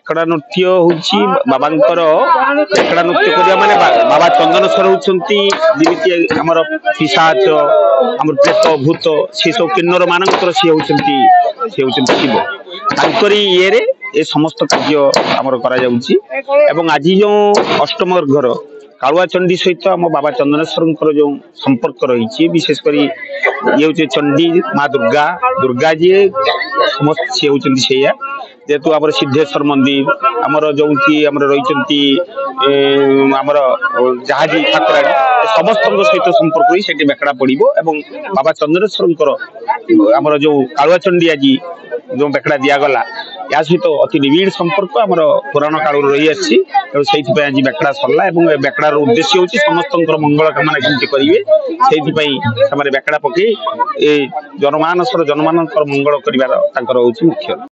बेकड़ा नृत्य हूँ बाबांकर बेकड़ा नृत्य करिया माने बाबा चंदनेश्वर होउछंती जेमिति हमर पिशाच हमर प्रेत भूत से सब किन्नर मानकर से होउछंती शिव तांकरी ये रे ए समस्त कार्य हमर करा जाउची एवं आज जो अष्टम घर कालुआ चंडी सहित आम बाबा चंदनेश्वर जो संपर्क रही विशेषकर ये हूँ चंडी माँ दुर्गा दुर्गा जी समस्त सी होती जेहेतु आम सिद्धेश्वर मंदिर आमर जो रही जहाजी ठाकुराणी समस्त सहित संपर्क रही से बेकड़ा पड़ो एवं बाबा चंदनेश्वर आमर जो कालुआ चंडी आज जो बेकड़ा दिगला या सहित अति निबिड़ संपर्क आम पुराण काल रही आसी आज बेकड़ा सरला बेकड़ार उद्देश्य हूँ समस्त मंगल कामना केमती करेंगे से बेकड़ा पकई जनमानस मंगल कर मुख्य।